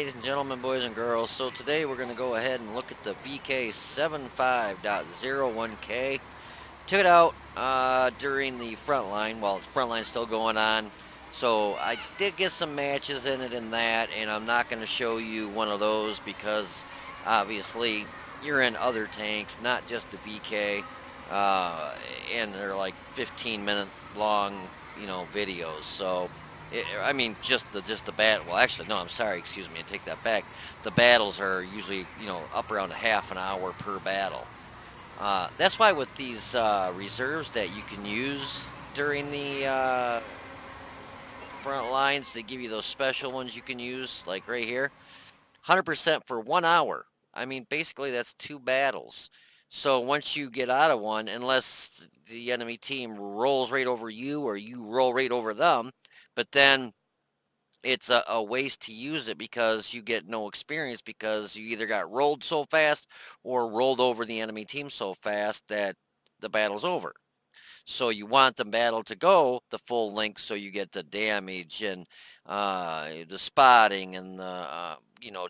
ladies and gentlemen, boys and girls. So today we're going to go ahead and look at the VK75.01K. Took it out during the front line while its front line's still going on. So I did get some matches in it in that, and I'm not going to show you one of those because obviously you're in other tanks, not just the VK, uh, and they're like 15-minute long, videos. So I mean, just the battle. Well, actually, no. I'm sorry. Excuse me. I take that back. The battles are usually up around a half an hour per battle. That's why with these reserves that you can use during the front lines, they give you those special ones you can use, like right here, 100% for 1 hour. I mean, basically that's two battles. So once you get out of one, unless the enemy team rolls right over you or you roll right over them, but then it's a waste to use it because you get no experience because you either got rolled so fast or rolled over the enemy team so fast that the battle's over. So you want the battle to go the full length so you get the damage and the spotting and the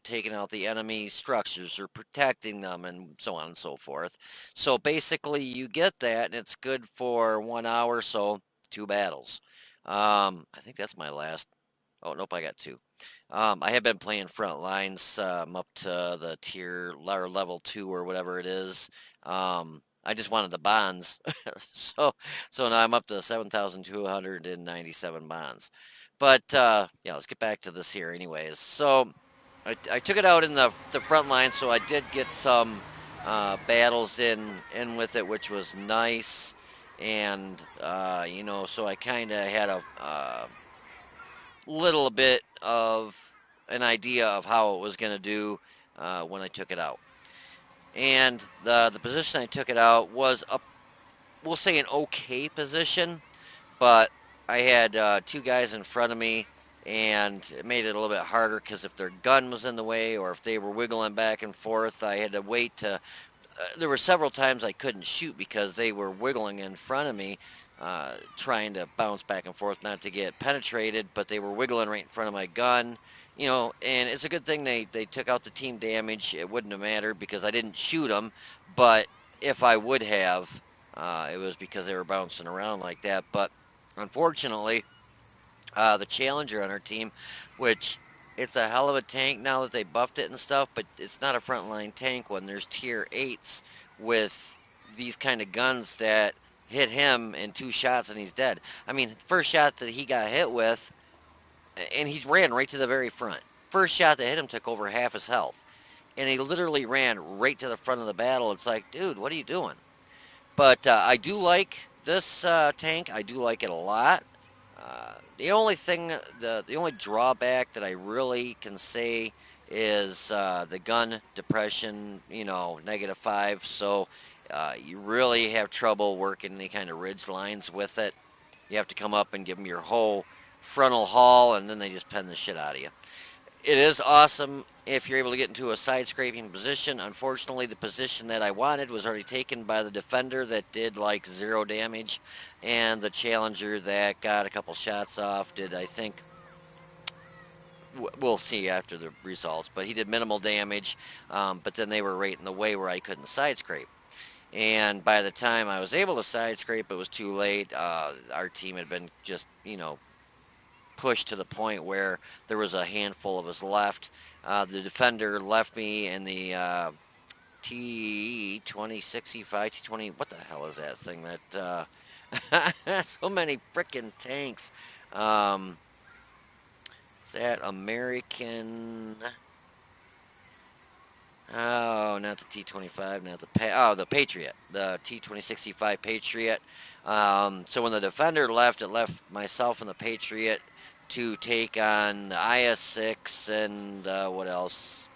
taking out the enemy structures or protecting them and so on and so forth. So basically you get that and it's good for 1 hour, so two battles. I think that's my last. Oh, nope, I got two. I have been playing front lines. Up to the tier or level 2 or whatever it is. I just wanted the bonds, so now I'm up to 7,297 bonds. But yeah, let's get back to this here, anyways. So I took it out in the front line, so I did get some battles in with it, which was nice, and so I kind of had a little bit of an idea of how it was going to do when I took it out. And the position I took it out was we'll say an okay position, but I had two guys in front of me, and it made it a little bit harder because if their gun was in the way or if they were wiggling back and forth, I had to wait to. There were several times I couldn't shoot because they were wiggling in front of me, trying to bounce back and forth, not to get penetrated, but they were wiggling right in front of my gun. And it's a good thing they took out the team damage. It wouldn't have mattered because I didn't shoot them, but if I would have, it was because they were bouncing around like that. But unfortunately, the Challenger on our team, which it's a hell of a tank now that they buffed it and stuff, but it's not a frontline tank when there's tier 8s with these kind of guns that hit him in two shots and he's dead. I mean, first shot that he got hit with, and he ran right to the very front. First shot that hit him took over half his health. And he literally ran right to the front of the battle. It's like, dude, what are you doing? But I do like this tank. I do like it a lot. The only thing, the only drawback that I really can say is the gun depression. -5. So you really have trouble working any kind of ridge lines with it. You have to come up and give them your whole frontal haul, and then they just pen the shit out of you. It is awesome if you're able to get into a side scraping position. Unfortunately, the position that I wanted was already taken by the defender that did like 0 damage, and the challenger that got a couple shots off did, I think, we'll see after the results, but he did minimal damage. But then they were right in the way where I couldn't side scrape. And by the time I was able to side scrape, it was too late. Our team had been just, pushed to the point where there was a handful of us left. The defender left me in the T2065, T20. What the hell is that thing? So many freaking tanks. Um, is that American? Oh, not the T25, not the Patriot, the T2065 Patriot. So when the defender left, it left myself and the Patriot to take on the IS-6 and what else?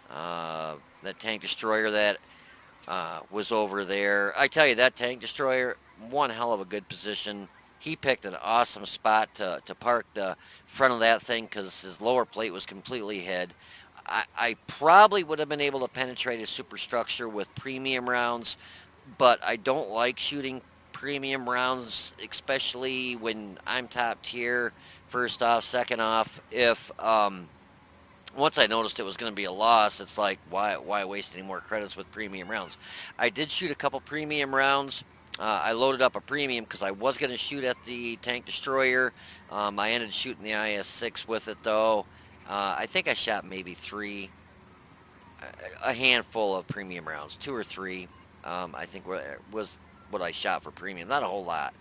That tank destroyer that was over there. I tell you, that tank destroyer, one hell of a good position. He picked an awesome spot to park the front of that thing because his lower plate was completely hid. I probably would have been able to penetrate his superstructure with premium rounds, but I don't like shooting premium rounds, especially when I'm top tier. First off, second off, if once I noticed it was going to be a loss, it's like, why waste any more credits with premium rounds? I did shoot a couple premium rounds. I loaded up a premium because I was going to shoot at the tank destroyer. I ended shooting the IS-6 with it though. I think I shot maybe three, a handful of premium rounds, two or three. I think was what I shot for premium. Not a whole lot,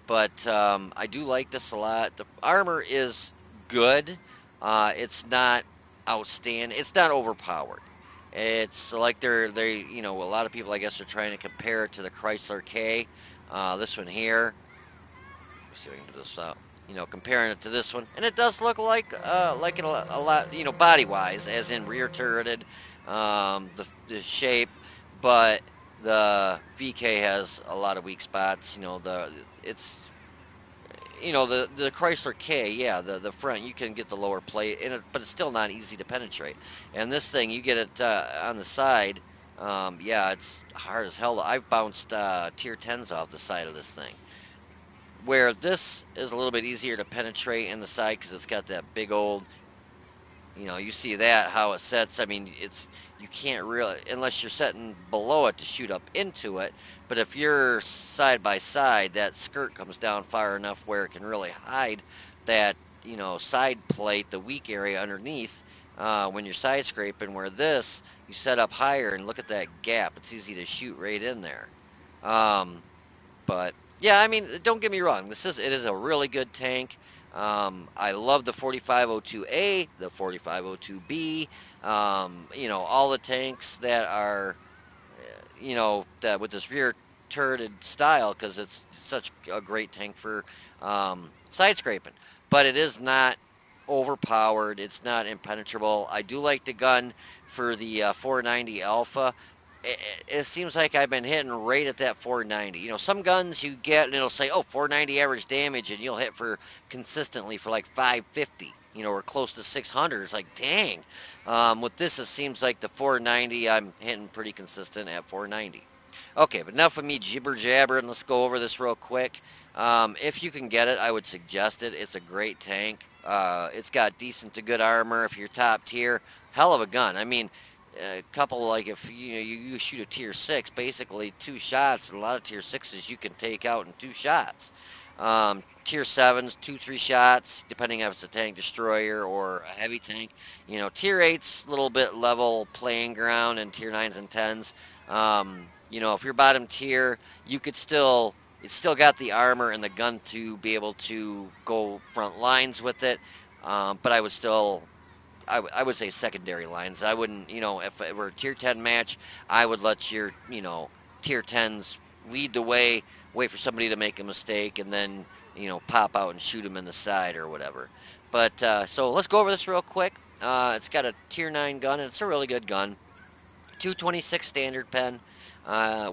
but I do like this a lot. The armor is good. It's not outstanding. It's not overpowered. It's like a lot of people I guess are trying to compare it to the Chrysler K. This one here. Let's see if I can do this out. Comparing it to this one, and it does look like it a lot, body wise, as in rear turreted, the shape, but the VK has a lot of weak spots. It's the Chrysler K, yeah, the front you can get the lower plate in it, but it's still not easy to penetrate. And this thing you get it on the side, yeah, it's hard as hell. I've bounced tier 10s off the side of this thing. Where this is a little bit easier to penetrate in the side because it's got that big old, you see that how it sets. I mean, you can't really unless you're setting below it to shoot up into it. But if you're side by side, that skirt comes down far enough where it can really hide that side plate, the weak area underneath. When you're side scraping, where this you set up higher and look at that gap, it's easy to shoot right in there. Um, but yeah, I mean, don't get me wrong. It is a really good tank. I love the 4502A, the 4502B. All the tanks that are, that with this rear turreted style because it's such a great tank for side scraping. But it is not overpowered. It's not impenetrable. I do like the gun for the 490 Alpha. It seems like I've been hitting right at that 490. Some guns you get and it'll say, oh, 490 average damage, and you'll hit for consistently for like 550, or close to 600. It's like, dang. With this, it seems like the 490, I'm hitting pretty consistent at 490. Okay, but enough of me jibber jabbering. Let's go over this real quick. If you can get it, I would suggest it. It's a great tank. It's got decent to good armor. If you're top tier, hell of a gun. I mean, a couple like if you shoot a tier 6, basically two shots, and a lot of tier 6s you can take out in two shots. Tier 7s, 2-3 shots, depending if it's a tank destroyer or a heavy tank. Tier 8's a little bit level playing ground, and tier 9s and 10s. If you're bottom tier, you could still it's still got the armor and the gun to be able to go front lines with it. But I would say secondary lines. I wouldn't, if it were a tier 10 match, I would let your, tier 10s lead the way, wait for somebody to make a mistake, and then, pop out and shoot them in the side or whatever. But so let's go over this real quick. It's got a tier 9 gun, and it's a really good gun. 226 standard pen,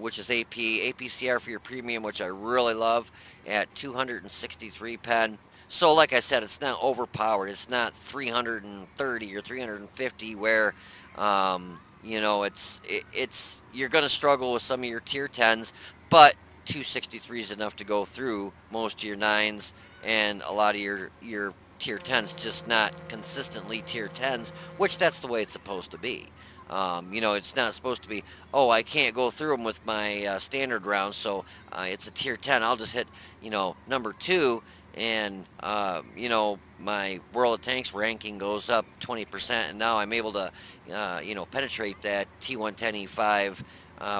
which is AP, APCR for your premium, which I really love, at 263 pen. So, like I said, it's not overpowered. It's not 330 or 350 where, it's you're going to struggle with some of your tier 10s, but 263 is enough to go through most of your 9s and a lot of your tier 10s, just not consistently tier 10s, which that's the way it's supposed to be. It's not supposed to be, oh, I can't go through them with my standard rounds, so it's a tier 10. I'll just hit, number 2, and, my World of Tanks ranking goes up 20%, and now I'm able to, penetrate that T110E5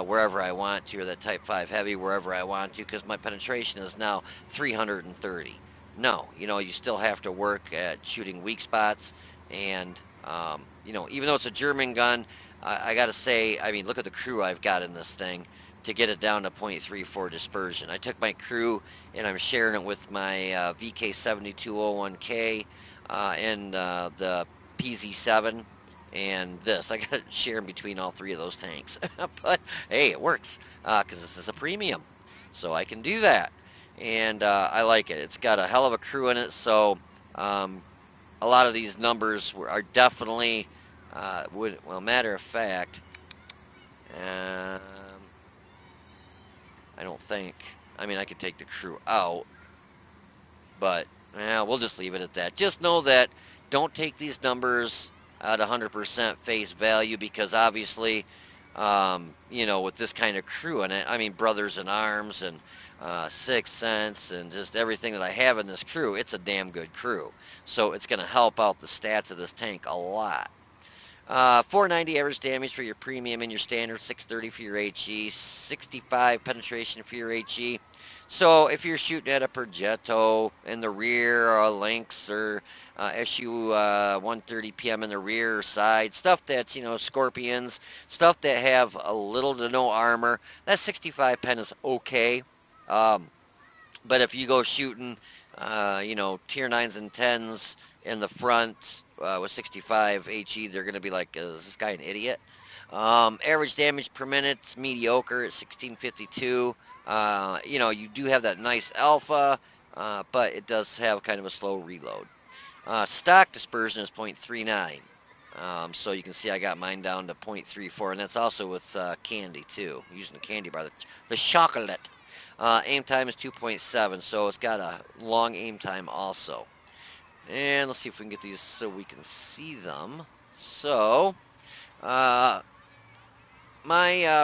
wherever I want to, or that Type 5 Heavy wherever I want to, because my penetration is now 330. No, you still have to work at shooting weak spots, and even though it's a German gun, I got to say, I mean, look at the crew I've got in this thing to get it down to 0.34 dispersion. I took my crew and I'm sharing it with my VK7201K and the PZ7 and this. I got to share them between all three of those tanks. But hey, it works because this is a premium. So I can do that. And I like it. It's got a hell of a crew in it. So a lot of these numbers are definitely, well, matter of fact, um, I don't think, I mean, I could take the crew out, but we'll just leave it at that. Just know that don't take these numbers at 100% face value because obviously, you know, with this kind of crew in it, I mean, Brothers in Arms and Sixth Sense and just everything that I have in this crew, it's a damn good crew. So it's going to help out the stats of this tank a lot. 490 average damage for your premium and your standard, 630 for your HE, 65 penetration for your HE. So if you're shooting at a Progetto in the rear or a Lynx or SU 130 PM in the rear or side, stuff that's, you know, Scorpions, stuff that have a little to no armor, that 65 pen is okay. Um, but if you go shooting, you know, tier 9s and 10s in the front with 65 HE, they're going to be like, is this guy an idiot? Average damage per minute's mediocre at 1652. You know, you do have that nice alpha, but it does have kind of a slow reload. Stock dispersion is 0.39. So you can see I got mine down to 0.34, and that's also with candy too, using the candy bar, the chocolate. Aim time is 2.7, so it's got a long aim time also. And let's see if we can get these so we can see them. So, my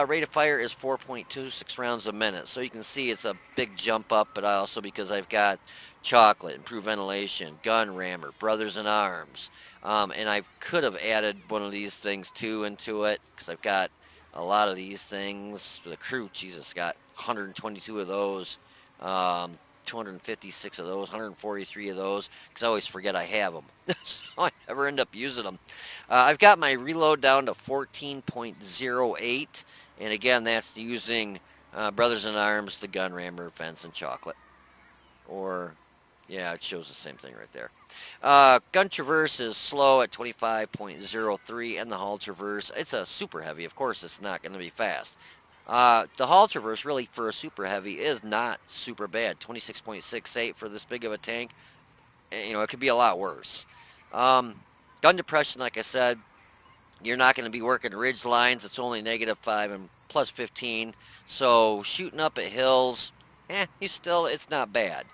rate of fire is 4.26 rounds a minute. So you can see it's a big jump up, but also because I've got chocolate, improved ventilation, gun rammer, Brothers in Arms. And I could have added one of these things too into it because I've got a lot of these things for the crew. Jesus, got 122 of those. 256 of those, 143 of those, because I always forget I have them. So I never end up using them. I've got my reload down to 14.08, and again, that's using Brothers in Arms, the gun rammer, fence, and chocolate. Or, yeah, it shows the same thing right there. Gun traverse is slow at 25.03, and the hull traverse, it's a super heavy. Of course, it's not going to be fast. The hull traverse, really, for a super heavy, is not super bad. 26.68 for this big of a tank. You know, it could be a lot worse. Gun depression, like I said, you're not going to be working ridge lines. It's only -5 and +15. So shooting up at hills, it's not bad.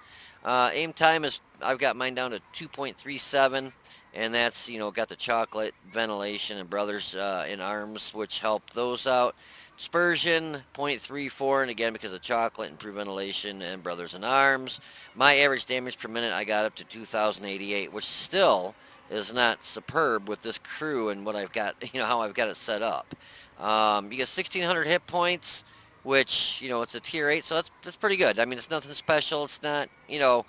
Aim time is, I've got mine down to 2.37, and that's, you know, got the chocolate, ventilation, and Brothers in Arms, which help those out. Dispersion 0.34, and again, because of chocolate, improved ventilation, and Brothers in Arms. My average damage per minute, I got up to 2,088, which still is not superb with this crew and what I've got, you know, how I've got it set up. You get 1,600 hit points, which, you know, it's a tier 8, so that's pretty good. I mean, it's nothing special. It's not, you know,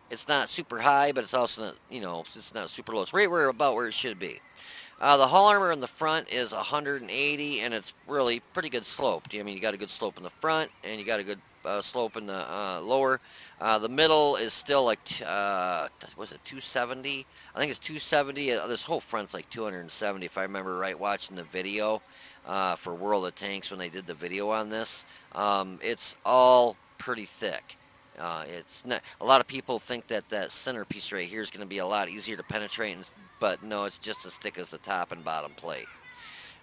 it's not super high, but it's also not, you know, it's not super low. It's right where about where it should be. The hull armor in the front is 180, and it's really pretty good sloped. I mean, you got a good slope in the front, and you got a good slope in the lower. The middle is still like, was it 270? I think it's 270. This whole front's like 270, if I remember right, watching the video for World of Tanks when they did the video on this. It's all pretty thick. It's not. A lot of people think that that centerpiece right here is going to be a lot easier to penetrate, but no, it's just as thick as the top and bottom plate.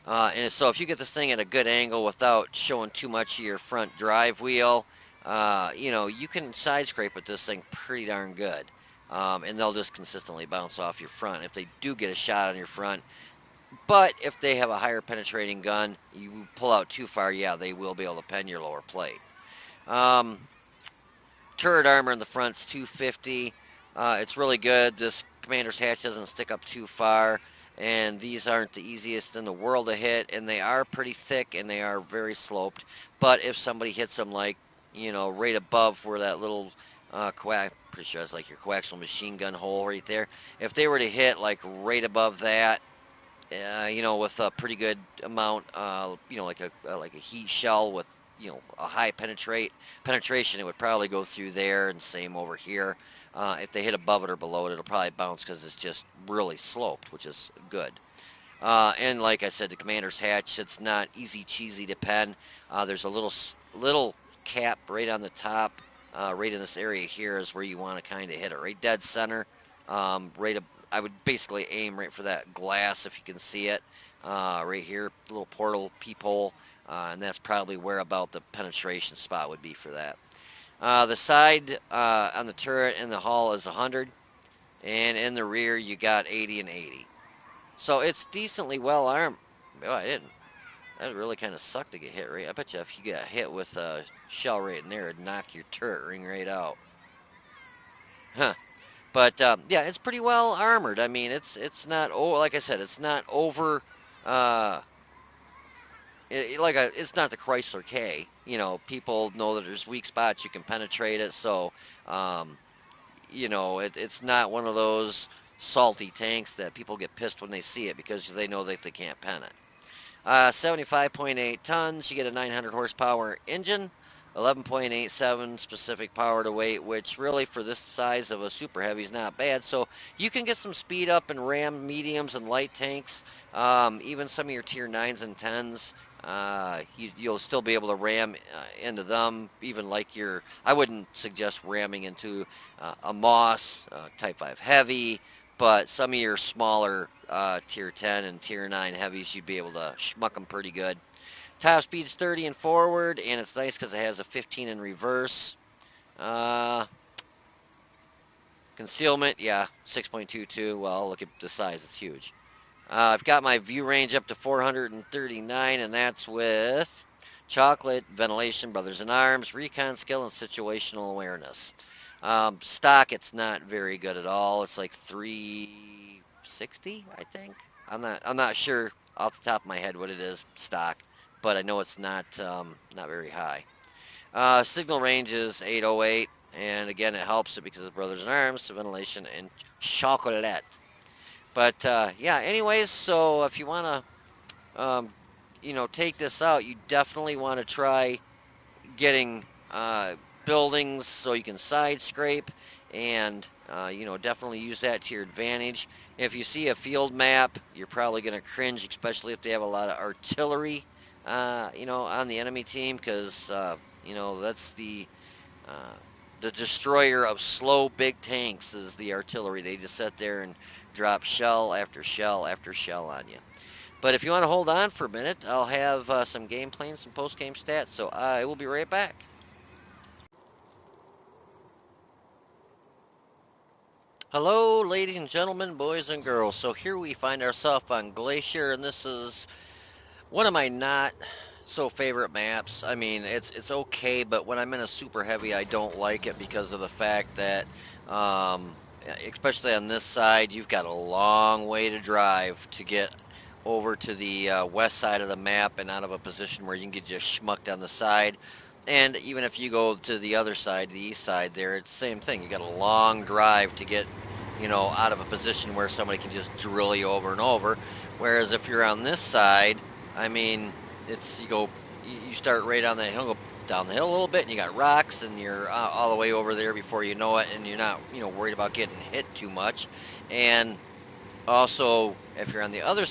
And so if you get this thing at a good angle without showing too much of your front drive wheel, you know, you can side scrape with this thing pretty darn good. And they'll just consistently bounce off your front if they do get a shot on your front. But if they have a higher penetrating gun, you pull out too far, yeah, they will be able to pen your lower plate. Turret armor in the front's 250. It's really good. This commander's hatch doesn't stick up too far, and these aren't the easiest in the world to hit, and they are pretty thick and they are very sloped. But if somebody hits them, like, you know, right above where that little pretty sure that's like your coaxial machine gun hole right there. If they were to hit like right above that, you know, with a pretty good amount, you know, like a heat shell with, you know, a high penetration, it would probably go through there, and same over here. If they hit above it or below it, it'll probably bounce because it's just really sloped, which is good. And like I said, the commander's hatch, it's not easy cheesy to pen. There's a little cap right on the top, right in this area here is where you want to kind of hit it, right dead center. I would basically aim right for that glass if you can see it, right here, little portal peephole, and that's probably where about the penetration spot would be for that. The side on the turret and the hull is 100, and in the rear you got 80 and 80. So it's decently well armed. Oh, I didn't. That really kind of sucked to get hit right. I bet you if you got hit with a shell right in there, it'd knock your turret ring right out. Huh. But yeah, it's pretty well armored. I mean, it's not like I said, it's not over. Uh, it's not the Chrysler K. You know, people know that there's weak spots. You can penetrate it. So, um, you know, it's not one of those salty tanks that people get pissed when they see it because they know that they can't pen it. 75.8 tons. You get a 900 horsepower engine, 11.87 specific power to weight, which really for this size of a super heavy is not bad. So you can get some speed up in Ram mediums and light tanks, even some of your tier 9s and 10s. You'll still be able to ram into them, even like I wouldn't suggest ramming into a Moss Type 5 Heavy, but some of your smaller tier 10 and tier 9 heavies, you'd be able to schmuck them pretty good. Top speed's 30 in forward, and it's nice because it has a 15 in reverse. Concealment, yeah, 6.22. Well, look at the size, it's huge. I've got my view range up to 439, and that's with chocolate, ventilation, brothers in arms, recon skill, and situational awareness. Stock, it's not very good at all. It's like 360, I think. I'm not sure off the top of my head what it is stock, but I know it's not very high. Signal range is 808, and again, it helps it because of brothers in arms, ventilation, and chocolate. But yeah, anyways, so if you want to, take this out, you definitely want to try getting buildings so you can side scrape and, definitely use that to your advantage. If you see a field map, you're probably going to cringe, especially if they have a lot of artillery, on the enemy team because, that's uh, the destroyer of slow big tanks is the artillery. They just sit there and drop shell after shell after shell on you. But if you want to hold on for a minute, I'll have some gameplay and some post-game stats, so I will be right back. Hello, ladies and gentlemen, boys and girls. So here we find ourselves on Glacier, and this is one of my not so favorite maps. I mean, it's okay, but when I'm in a super heavy, I don't like it because of the fact that, um, especially on this side, you've got a long way to drive to get over to the west side of the map and out of a position where you can get just schmucked on the side. And even if you go to the other side, the east side there, it's the same thing. You got a long drive to get, out of a position where somebody can just drill you over and over. Whereas if you're on this side, I mean, you start right on that hill, go down the hill a little bit, and you got rocks, and you're all the way over there before you know it, and you're not, worried about getting hit too much. And also, if you're on the other,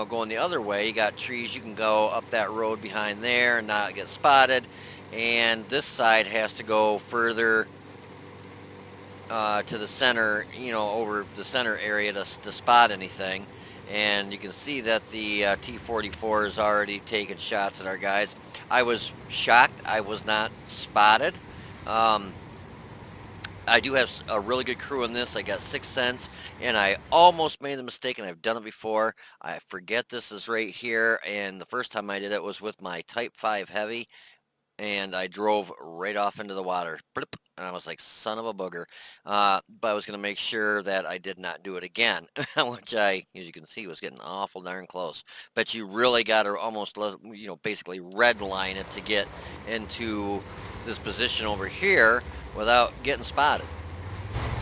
going the other way, you got trees. You can go up that road behind there and not get spotted. And this side has to go further to the center, over the center area to spot anything. And you can see that the T-44 is already taking shots at our guys. I was shocked I was not spotted. I do have a really good crew in this. I got 6 cents, and I almost made the mistake, and I've done it before. I forget this is right here, and the first time I did it was with my Type 5 Heavy, and I drove right off into the water. And I was like, son of a booger. But I was going to make sure that I did not do it again, which as you can see, was getting awful darn close. But you really got to almost, basically red line it to get into this position over here without getting spotted.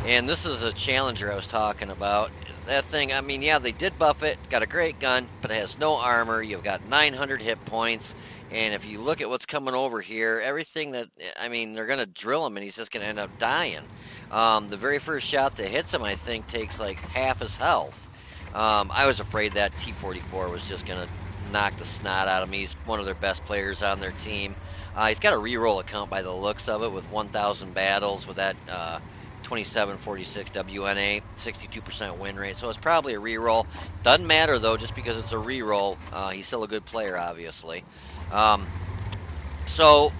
And this is a Challenger I was talking about. That thing, I mean, yeah, they did buff it. It's got a great gun, but it has no armor. You've got 900 hit points. And if you look at what's coming over here, everything they're going to drill him, and he's just going to end up dying. The very first shot that hits him, I think, takes like half his health. I was afraid that T-44 was just going to knock the snot out of him. He's one of their best players on their team. He's got a reroll account by the looks of it with 1,000 battles with that 2746 WNA, 62% win rate. So it's probably a reroll. Doesn't matter, though, just because it's a reroll. He's still a good player, obviously. So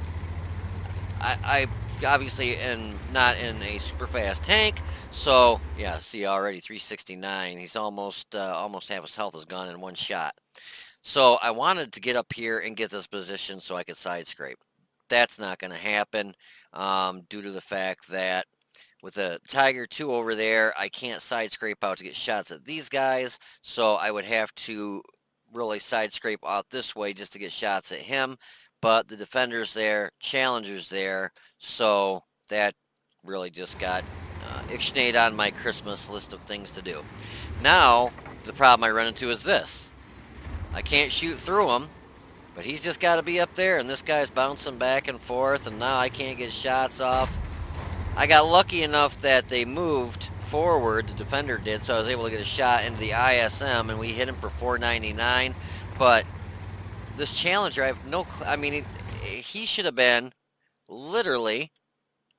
I obviously and not in a super fast tank. So yeah, see already 369. He's almost half his health is gone in one shot. So I wanted to get up here and get this position so I could side scrape. That's not going to happen due to the fact that with a Tiger 2 over there, I can't side scrape out to get shots at these guys. So I would have to really side scrape out this way just to get shots at him. But the defender's there, challenger's there. So that really just got ixnayed on my Christmas list of things to do. Now, the problem I run into is this. I can't shoot through him, but he's just got to be up there, and this guy's bouncing back and forth, and now I can't get shots off. I got lucky enough that they moved forward, the defender did, so I was able to get a shot into the ISM, and we hit him for 499. But this challenger, I have no, I mean, he should have been literally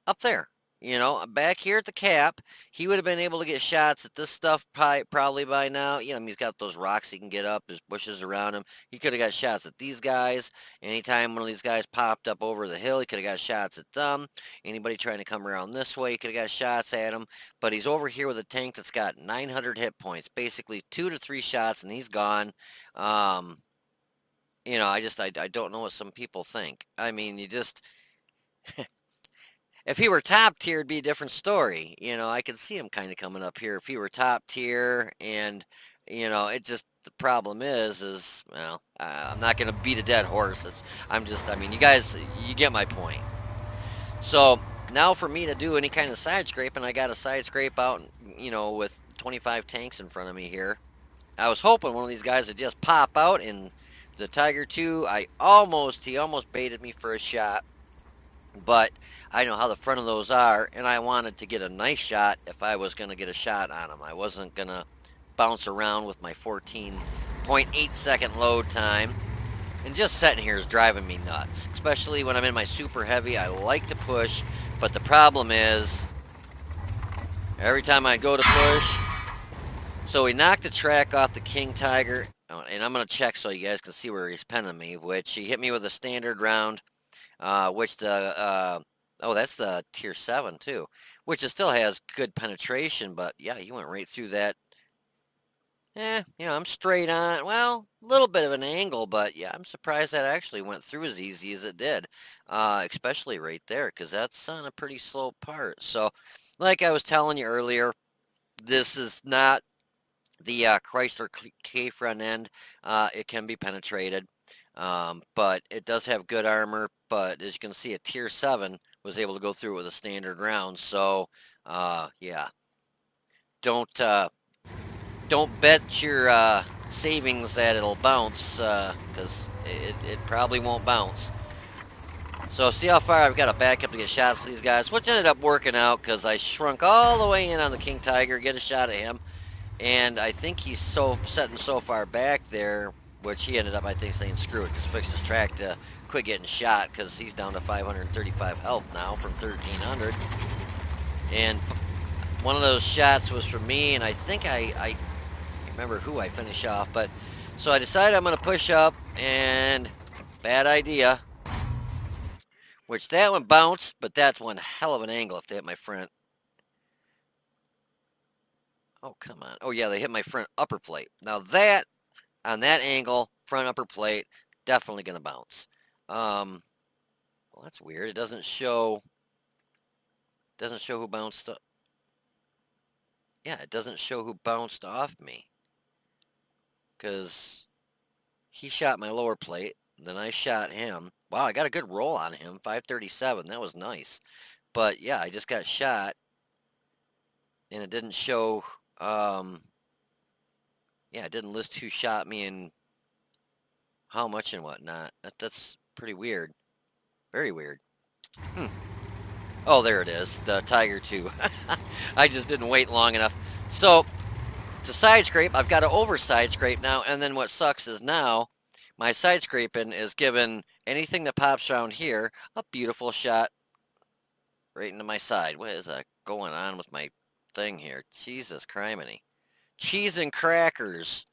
up there. You know, back here at the cap, he would have been able to get shots at this stuff probably by now. You know, he's got those rocks he can get up, there's bushes around him. He could have got shots at these guys. Anytime one of these guys popped up over the hill, he could have got shots at them. Anybody trying to come around this way, he could have got shots at him. But he's over here with a tank that's got 900 hit points, basically 2 to 3 shots, and he's gone. You know, I don't know what some people think. I mean, you just. If he were top tier, it'd be a different story. You know, I could see him kind of coming up here if he were top tier. And, you know, it just, the problem is, well, I'm not going to beat a dead horse. I mean, you guys, you get my point. So now for me to do any kind of side scraping, I got a side scrape out, you know, with 25 tanks in front of me here. I was hoping one of these guys would just pop out in the Tiger 2. He almost baited me for a shot. But I know how the front of those are, and I wanted to get a nice shot if I was going to get a shot on them. I wasn't going to bounce around with my 14.8 second load time. And just sitting here is driving me nuts, especially when I'm in my super heavy. I like to push, but the problem is every time I go to push. So he knocked the track off the King Tiger, and I'm going to check so you guys can see where he's penning me, which he hit me with a standard round. Which oh, that's the tier 7 too, which it still has good penetration, but yeah, he went right through that. You know, I'm straight on, well, a little bit of an angle, but yeah, I'm surprised that actually went through as easy as it did, especially right there, because that's on a pretty slow part. So, like I was telling you earlier, this is not the Chrysler K front end. It can be penetrated. But it does have good armor, but as you can see, a tier 7 was able to go through it with a standard round. So, yeah, don't bet your savings that it'll bounce, because it probably won't bounce. So see how far I've got to back up to get shots at these guys, which ended up working out because I shrunk all the way in on the King Tiger, get a shot at him, and I think he's setting so far back there, which he ended up, I think, saying, screw it, just fix his track to quit getting shot, because he's down to 535 health now from 1,300. And one of those shots was from me, and I think I remember who I finished off, but so I decided I'm going to push up, and bad idea. Which that one bounced, but that's one hell of an angle if they hit my front. Oh, come on. Oh, yeah, they hit my front upper plate. Now that, on that angle, front upper plate, definitely going to bounce. Well, that's weird. It doesn't show who bounced up. Yeah, it doesn't show who bounced off me. Because he shot my lower plate, then I shot him. Wow, I got a good roll on him, 537. That was nice. But yeah, I just got shot, and it didn't show. Yeah, it didn't list who shot me and how much and whatnot. That's pretty weird. Very weird. Oh, there it is. The Tiger 2. I just didn't wait long enough. So, to side scrape, I've got to over side scrape now. And then what sucks is now my side scraping is giving anything that pops around here a beautiful shot right into my side. What is going on with my thing here? Jesus criminy. Cheese and crackers.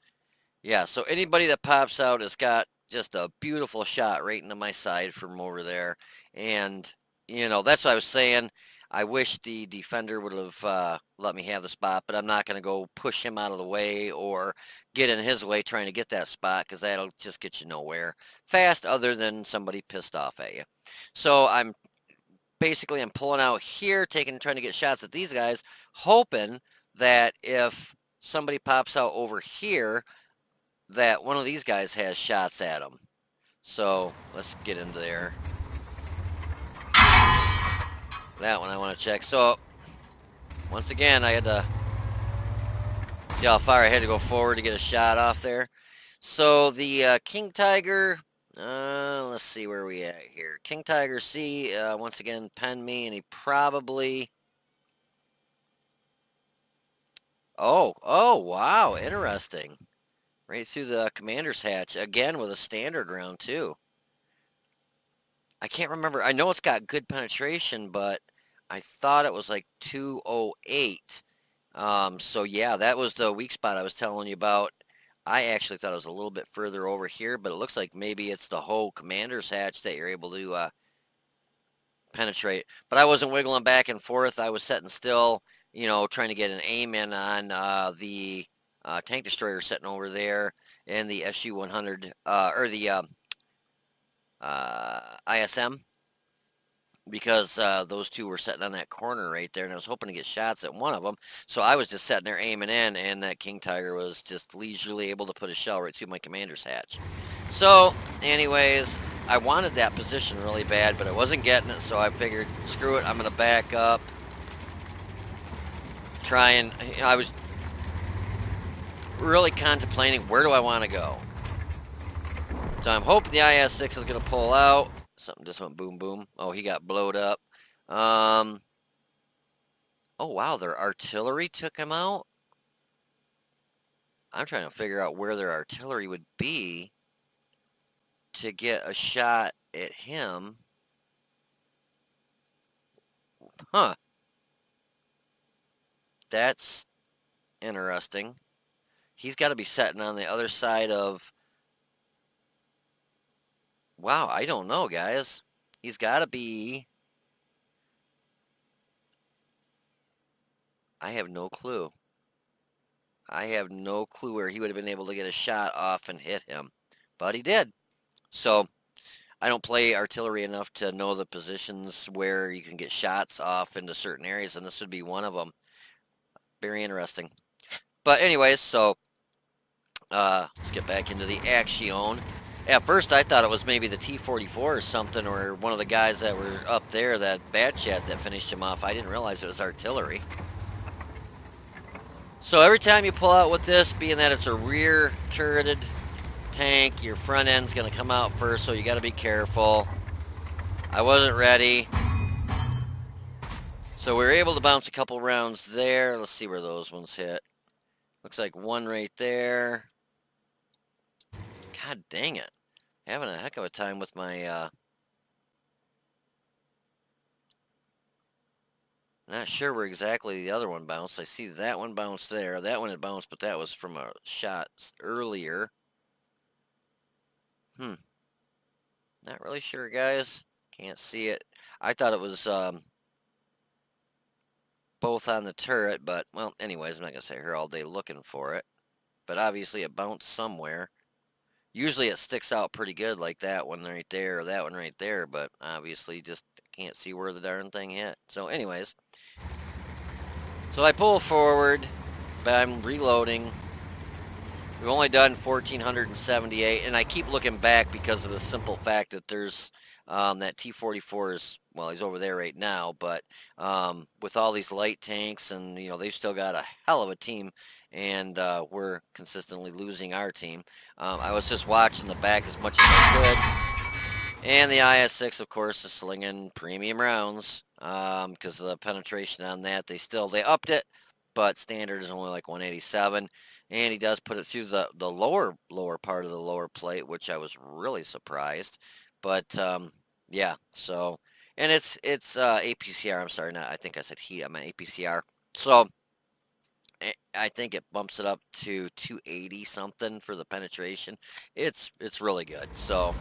Yeah, so anybody that pops out has got just a beautiful shot right into my side from over there. And you know, that's what I was saying. I wish the defender would have let me have the spot, but I'm not going to go push him out of the way or get in his way trying to get that spot because that'll just get you nowhere fast other than somebody pissed off at you. So I'm pulling out here, trying to get shots at these guys, hoping that if somebody pops out over here, that one of these guys has shots at them. So let's get into there. That one I want to check. So once again, I had to see how far I had to go forward to get a shot off there. So the King Tiger, let's see where we at here. King Tiger C, once again, penned me, and he probably... Oh, wow, interesting. Right through the commander's hatch, again with a standard round, too. I can't remember. I know it's got good penetration, but I thought it was like 208. So yeah, that was the weak spot I was telling you about. I actually thought it was a little bit further over here, but it looks like maybe it's the whole commander's hatch that you're able to penetrate. But I wasn't wiggling back and forth. I was sitting still, you know, trying to get an aim in on the tank destroyer sitting over there and the SU-100 or the ISM, because those two were sitting on that corner right there, and I was hoping to get shots at one of them. So I was just sitting there aiming in, and that King Tiger was just leisurely able to put a shell right through my commander's hatch. So, anyways, I wanted that position really bad, but I wasn't getting it, so I figured, screw it, I'm going to back up. I was really contemplating, where do I want to go? So I'm hoping the IS-6 is going to pull out. Something just went boom, boom. Oh, he got blowed up. Oh, wow, their artillery took him out? I'm trying to figure out where their artillery would be to get a shot at him. Huh. That's interesting. He's got to be sitting on the other side of... Wow, I don't know, guys. He's got to be... I have no clue. I have no clue where he would have been able to get a shot off and hit him. But he did. So I don't play artillery enough to know the positions where you can get shots off into certain areas, and this would be one of them. Very interesting. But anyways, so let's get back into the action. At first, I thought it was maybe the T-44 or something, or one of the guys that were up there, that Bad Chat that finished him off. I didn't realize it was artillery. So every time you pull out with this, being that it's a rear turreted tank, your front end's going to come out first, so you got to be careful. I wasn't ready. So we were able to bounce a couple rounds there. Let's see where those ones hit. Looks like one right there. God dang it. Having a heck of a time with my... Not sure where exactly the other one bounced. I see that one bounced there. That one had bounced, but that was from a shot earlier. Not really sure, guys. Can't see it. I thought it was both on the turret, but, well, anyways, I'm not going to sit here all day looking for it. But obviously it bounced somewhere. Usually it sticks out pretty good, like that one right there or that one right there, but obviously just can't see where the darn thing hit. So anyways, so I pull forward, but I'm reloading. We've only done 1,478, and I keep looking back because of the simple fact that there's that T-44 is, well, he's over there right now, but with all these light tanks, and, you know, they've still got a hell of a team, and we're consistently losing our team. I was just watching the back as much as I could, and the IS-6, of course, is slinging premium rounds because of the penetration on that. They upped it, but standard is only like 187. And he does put it through the lower part of the lower plate, which I was really surprised. But yeah, so, and it's APCR. I'm sorry, not, I think I said he. I meant APCR. So I think it bumps it up to 280 something for the penetration. It's really good. So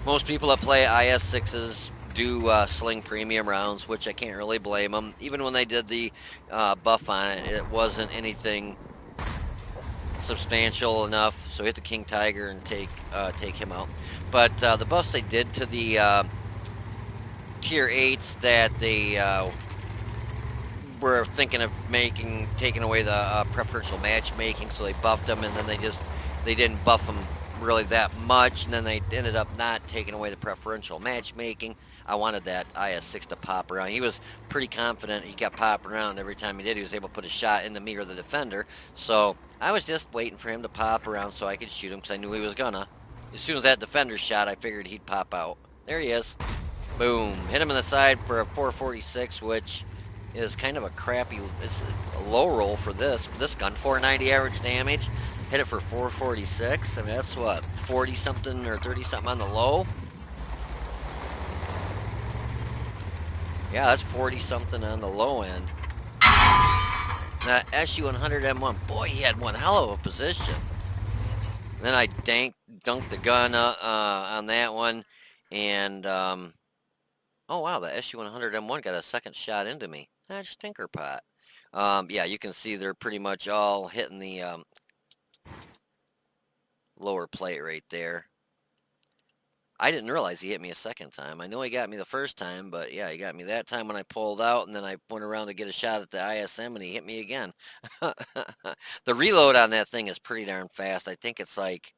most people that play IS-6s do sling premium rounds, which I can't really blame them. Even when they did the buff on it, it wasn't anything substantial enough. So hit the King Tiger and take him out. But the buffs they did to the tier 8s that they were thinking of taking away the preferential matchmaking, so they buffed them, and then they didn't buff them really that much, and then they ended up not taking away the preferential matchmaking. I wanted that IS-6 to pop around. He was pretty confident. He kept popping around every time he did. He was able to put a shot in the me or the defender. So I was just waiting for him to pop around so I could shoot him because I knew he was gonna. As soon as that defender shot, I figured he'd pop out. There he is. Boom. Hit him in the side for a 446, which is kind of a crappy, it's a low roll for this gun. 490 average damage. Hit it for 446. I mean, that's what, 40 something or 30 something on the low? Yeah, that's 40 something on the low end. That SU-100M1, boy, he had one hell of a position. And then I dunked the gun on that one, and oh wow, the SU-100M1 got a second shot into me. That's stinker pot. Yeah, you can see they're pretty much all hitting the lower plate right there. I didn't realize he hit me a second time. I know he got me the first time, but yeah, he got me that time when I pulled out, and then I went around to get a shot at the ISM, and he hit me again. The reload on that thing is pretty darn fast. I think it's like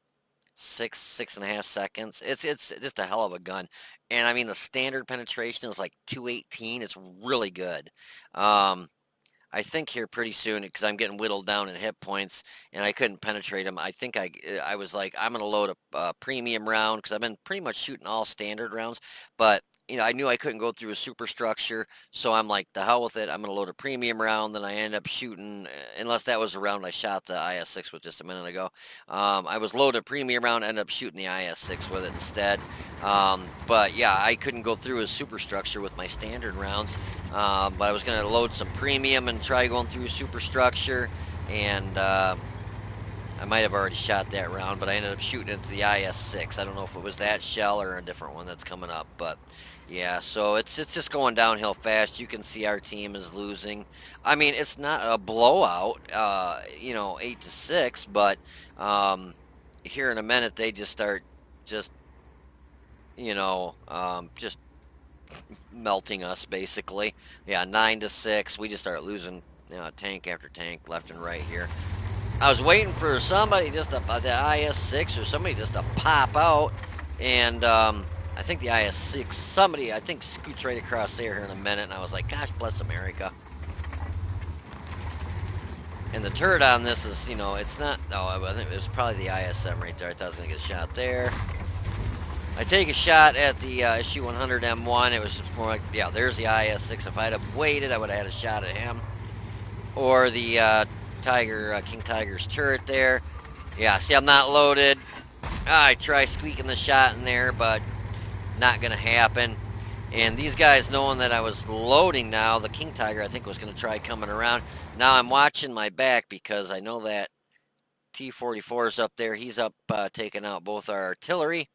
6.5 seconds. It's just a hell of a gun. And I mean, the standard penetration is like 218. It's really good. I think here pretty soon, because I'm getting whittled down in hit points and I couldn't penetrate them. I think I was like, I'm going to load a premium round because I've been pretty much shooting all standard rounds. But, you know, I knew I couldn't go through a superstructure. So I'm like, the hell with it. I'm going to load a premium round. Then I end up shooting, unless that was the round I shot the IS-6 with just a minute ago. I was loading a premium round, ended up shooting the IS-6 with it instead. But yeah, I couldn't go through a superstructure with my standard rounds. But I was going to load some premium and try going through superstructure, and I might have already shot that round, but I ended up shooting into the IS-6. I don't know if it was that shell or a different one that's coming up, but yeah, so it's just going downhill fast. You can see our team is losing. I mean, it's not a blowout, you know, 8-6, but here in a minute they just start just, you know, just melting us basically. Yeah, 9-6. We just start losing, you know, tank after tank left and right here. I was waiting for somebody just to, the IS-6 or somebody just to pop out, and I think the IS-6, somebody I think scoots right across there here in a minute, and I was like, gosh bless America. And the turret on this is, you know, it's not, no, I think it was probably the ISM right there. I thought I was going to get a shot there. I take a shot at the SU-100M1. It was just more like, yeah, there's the IS-6. If I'd have waited, I would have had a shot at him. Or the King Tiger's turret there. Yeah, see, I'm not loaded. I try squeaking the shot in there, but not going to happen. And these guys, knowing that I was loading now, the King Tiger, I think, was going to try coming around. Now I'm watching my back because I know that T-44 is up there. He's up taking out both our artillery.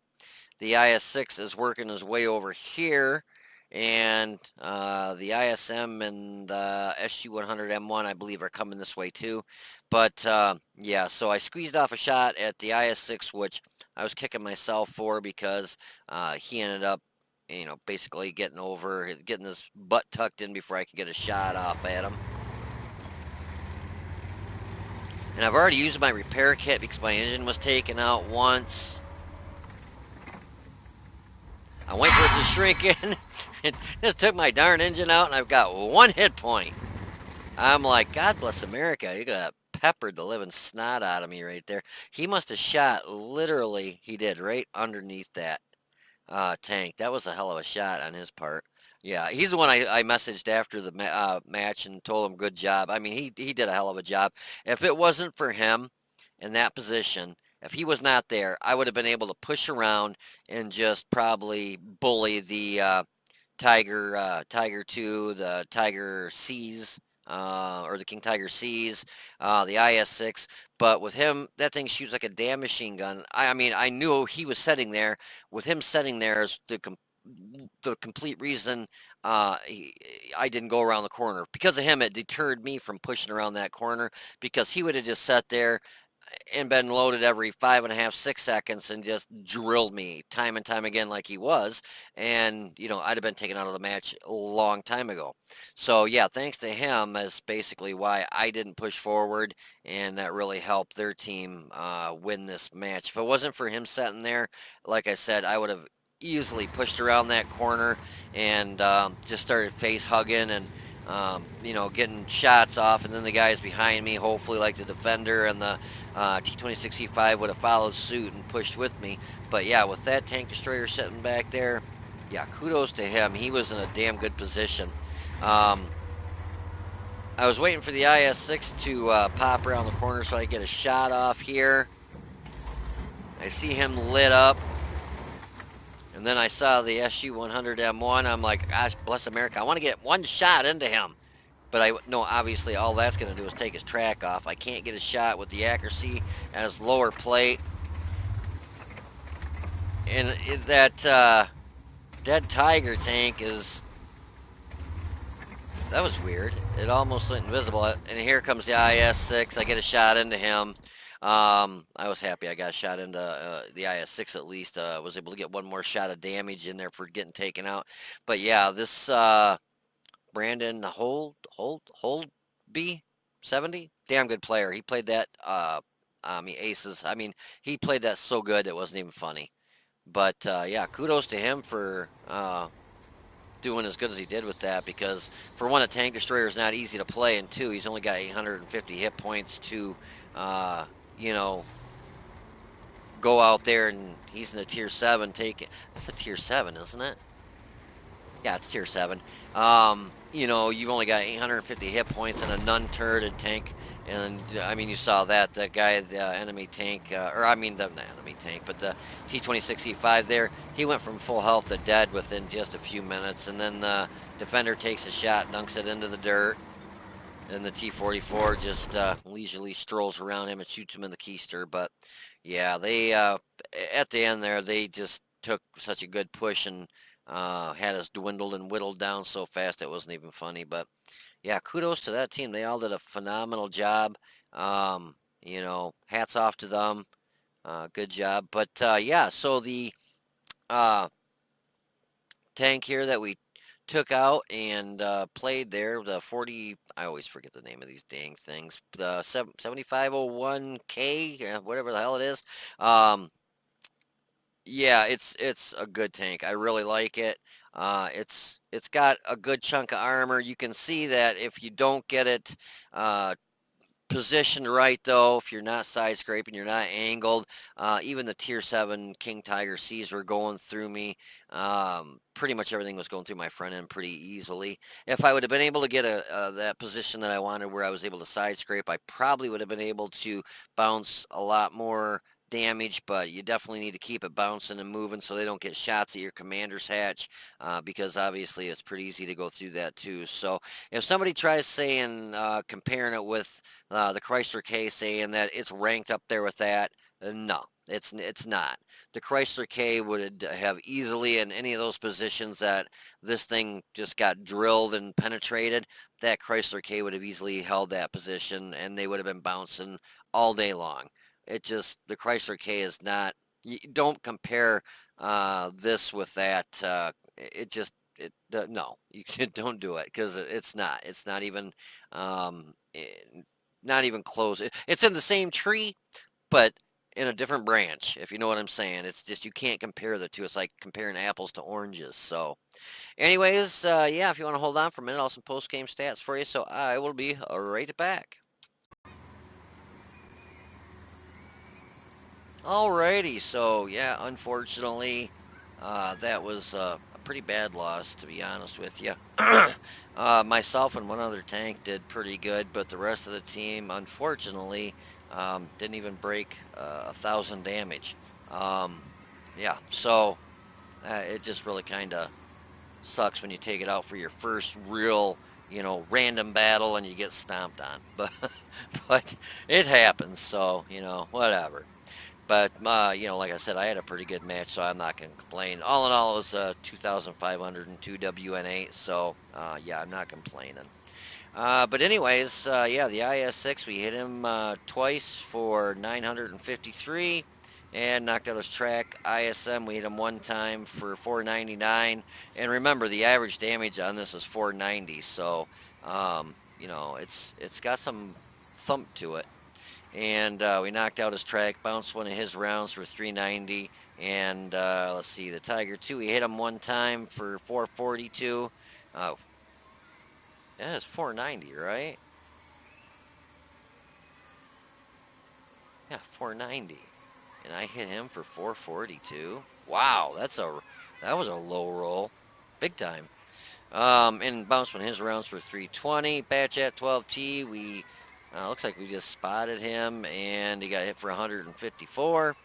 The IS-6 is working his way over here, and the ISM and the SU-100M1, I believe, are coming this way too. But yeah, so I squeezed off a shot at the IS-6, which I was kicking myself for because he ended up, you know, basically getting his butt tucked in before I could get a shot off at him. And I've already used my repair kit because my engine was taken out once. I went for it to shrink in. It just took my darn engine out, and I've got one hit point. I'm like, God bless America. You got peppered the living snot out of me right there. He must have shot, literally, he did, right underneath that tank. That was a hell of a shot on his part. Yeah, he's the one I messaged after the match and told him good job. I mean, he did a hell of a job. If it wasn't for him in that position, if he was not there, I would have been able to push around and just probably bully the Tiger 2, the Tiger C's, or the King Tiger C's, the IS-6. But with him, that thing shoots like a damn machine gun. I mean, I knew he was sitting there. With him sitting there is the the complete reason I didn't go around the corner. Because of him, it deterred me from pushing around that corner because he would have just sat there and been loaded every 5.5, 6 seconds and just drilled me time and time again like he was. And, I'd have been taken out of the match a long time ago. So, yeah, thanks to him is basically why I didn't push forward. And that really helped their team win this match. If it wasn't for him sitting there, like I said, I would have easily pushed around that corner and just started face hugging and getting shots off, and then the guys behind me, hopefully like the defender and the T-26E5 would have followed suit and pushed with me. But yeah, with that tank destroyer sitting back there, yeah, kudos to him. He was in a damn good position. I was waiting for the IS-6 to pop around the corner so I could get a shot off here. I see him lit up. And then I saw the SU-100M1. I'm like, gosh, bless America. I want to get one shot into him. But I know obviously all that's going to do is take his track off. I can't get a shot with the accuracy at his lower plate. And that Dead Tiger tank is... That was weird. It almost went invisible. And here comes the IS-6. I get a shot into him. I was happy I got a shot into the IS-6 at least. Was able to get one more shot of damage in there for getting taken out. But yeah, this Brandon Holdby, 70, damn good player. He played that aces. I mean, he played that so good it wasn't even funny. But yeah, kudos to him for doing as good as he did with that, because for one, a tank destroyer is not easy to play, and two, he's only got 850 hit points to go out there, and he's in a tier 7 take it. That's a tier 7, isn't it? Yeah, it's tier 7. You've only got 850 hit points and a non-turreted tank. And, I mean, you saw that. The guy, the enemy tank, the enemy tank, but the T-26E5 there, he went from full health to dead within just a few minutes. And then the defender takes a shot, dunks it into the dirt. And the T-44 just leisurely strolls around him and shoots him in the keister. But, yeah, they, at the end there, they just took such a good push and had us dwindled and whittled down so fast it wasn't even funny. But yeah, kudos to that team. They all did a phenomenal job. Hats off to them. Good job. But yeah, so the tank here that we took out and played there, the 40, I always forget the name of these dang things, the 7501K, whatever the hell it is. Yeah, it's a good tank. I really like it. It's got a good chunk of armor. You can see that if you don't get it positioned right, though, if you're not side scraping, you're not angled. Even the tier 7 King Tiger C's were going through me. Pretty much everything was going through my front end pretty easily. If I would have been able to get that position that I wanted where I was able to side scrape, I probably would have been able to bounce a lot more damage, but you definitely need to keep it bouncing and moving so they don't get shots at your commander's hatch, because obviously it's pretty easy to go through that too. So if somebody tries saying, comparing it with the Chrysler K, saying that it's ranked up there with that, no, it's not. The Chrysler K would have easily, in any of those positions that this thing just got drilled and penetrated, that Chrysler K would have easily held that position and they would have been bouncing all day long. The Chrysler K is not, you don't compare this with that. No, you don't do it, because it's not even, not even close. It's in the same tree, but in a different branch, if you know what I'm saying. It's just, you can't compare the two. It's like comparing apples to oranges. So anyways, yeah, if you want to hold on for a minute, I'll have some post-game stats for you. So I will be right back. Alrighty, so yeah, unfortunately, that was a pretty bad loss, to be honest with you. Myself and one other tank did pretty good, but the rest of the team, unfortunately, didn't even break 1,000 damage. Yeah, so it just really kind of sucks when you take it out for your first real, random battle and you get stomped on. But it happens, so, whatever. But, like I said, I had a pretty good match, so I'm not going to complain. All in all, it was 2,502 WN8, so yeah, I'm not complaining. But anyways, yeah, the IS-6, we hit him twice for 953 and knocked out his track. ISM, we hit him one time for 499. And remember, the average damage on this is 490, so, it's got some thump to it. And we knocked out his track, bounced one of his rounds for 390. And let's see, the Tiger 2, we hit him one time for 442. Uh, yeah, it's 490, right? Yeah, 490. And I hit him for 442. Wow, that was a low roll. Big time. And bounced one of his rounds for 320. Batch at 12T, we looks like we just spotted him, and he got hit for 154.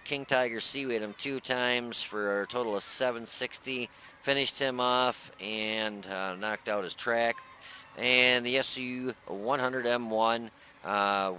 King Tiger C, we hit him two times for a total of 760. Finished him off and knocked out his track. And the SU 100M1,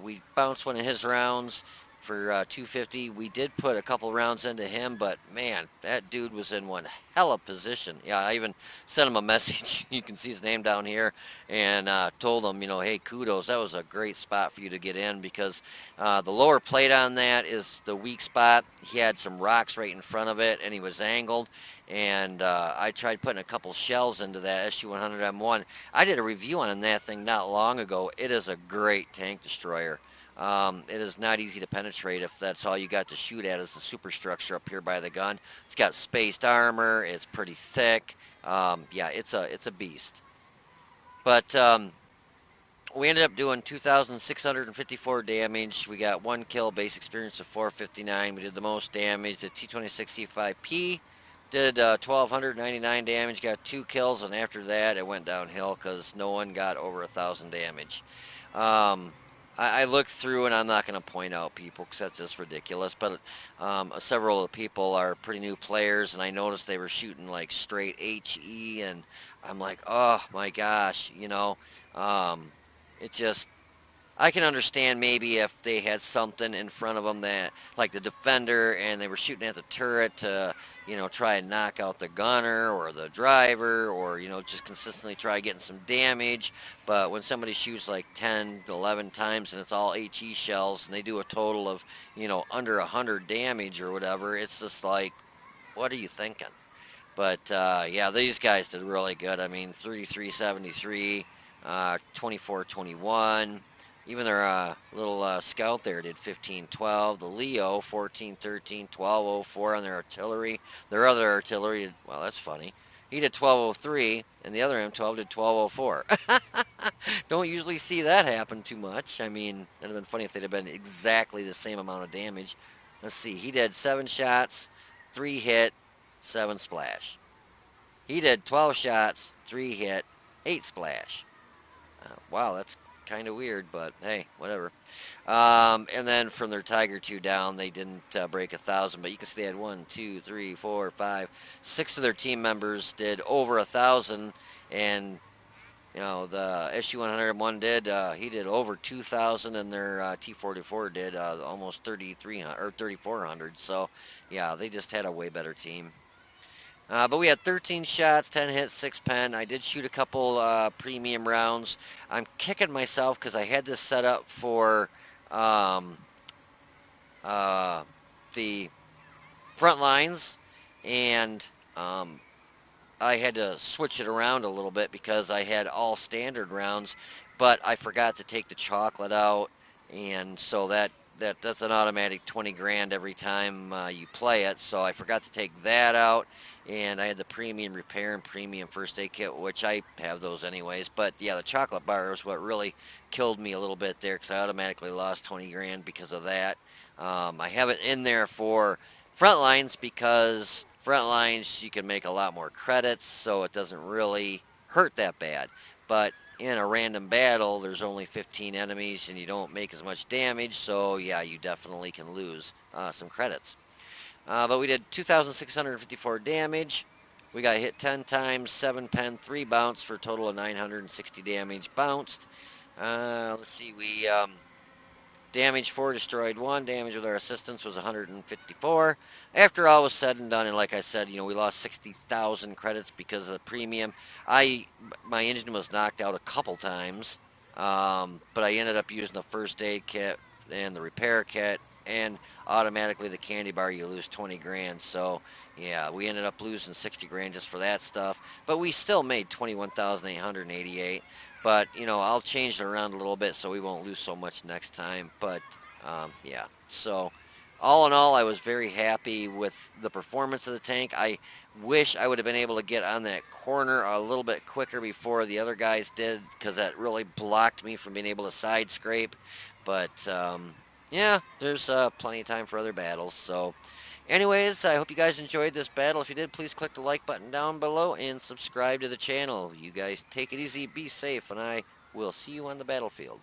we bounced one of his rounds for 250. We did put a couple rounds into him, but man, that dude was in one hell of position. Yeah, I even sent him a message. You can see his name down here, and told him, hey, kudos. That was a great spot for you to get in, because the lower plate on that is the weak spot. He had some rocks right in front of it, and he was angled. And I tried putting a couple shells into that SU-100M1. I did a review on that thing not long ago. It is a great tank destroyer. It is not easy to penetrate if that's all you got to shoot at is the superstructure up here by the gun. It's got spaced armor. It's pretty thick. Yeah, it's a beast. But we ended up doing 2,654 damage. We got one kill, base experience of 459. We did the most damage. The T26C5P did 1,299 damage, got two kills, and after that it went downhill because no one got over 1,000 damage. I looked through, and I'm not going to point out people because that's just ridiculous, but several of the people are pretty new players, and I noticed they were shooting like straight HE, and I'm like, oh my gosh, it just, I can understand maybe if they had something in front of them that, like the defender, and they were shooting at the turret to, try and knock out the gunner or the driver, or, just consistently try getting some damage. But when somebody shoots like 10, 11 times and it's all HE shells and they do a total of, under 100 damage or whatever, it's just like, what are you thinking? But yeah, these guys did really good. I mean, 3373, 2421. Even their little scout there did 1512. The Leo 1413, 1204 on their artillery. Their other artillery did, well, that's funny. He did 1203, and the other M12 did 1204. Don't usually see that happen too much. I mean, it'd have been funny if they'd have been exactly the same amount of damage. Let's see. He did 7 shots, 3 hit, 7 splash. He did 12 shots, 3 hit, 8 splash. Wow, that's kind of weird, but hey, whatever. And then from their Tiger 2 down, they didn't break 1,000, but you can see they had 1, 2, 3, 4, 5, 6 of their team members did over 1,000, and the SU-101 did. He did over 2,000, and their T-44 did almost 3,300 or 3,400. So, yeah, they just had a way better team. But we had 13 shots, 10 hits, 6 pen. I did shoot a couple premium rounds. I'm kicking myself because I had this set up for um, the front lines, and I had to switch it around a little bit because I had all standard rounds, but I forgot to take the chocolate out, and so that's an automatic 20 grand every time you play it. So I forgot to take that out, and I had the premium repair and premium first aid kit, which I have those anyways. But yeah, the chocolate bar was what really killed me a little bit there because I automatically lost 20 grand because of that. I have it in there for front lines because front lines you can make a lot more credits, so it doesn't really hurt that bad. But in a random battle, there's only 15 enemies and you don't make as much damage, so yeah, you definitely can lose some credits. But we did 2,654 damage. We got hit 10 times, 7 pen, 3 bounce for a total of 960 damage bounced. Let's see, we Damage 4, destroyed 1. Damage with our assistance was 154. After all was said and done, and like I said, we lost 60,000 credits because of the premium. My engine was knocked out a couple times, but I ended up using the first aid kit and the repair kit, and automatically the candy bar, you lose 20 grand. So yeah, we ended up losing 60 grand just for that stuff, but we still made 21,888. But I'll change it around a little bit so we won't lose so much next time. But yeah, so all in all, I was very happy with the performance of the tank. I wish I would have been able to get on that corner a little bit quicker before the other guys did, because that really blocked me from being able to side scrape. But yeah, there's plenty of time for other battles. So anyways, I hope you guys enjoyed this battle. If you did, please click the like button down below and subscribe to the channel. You guys take it easy, be safe, and I will see you on the battlefield.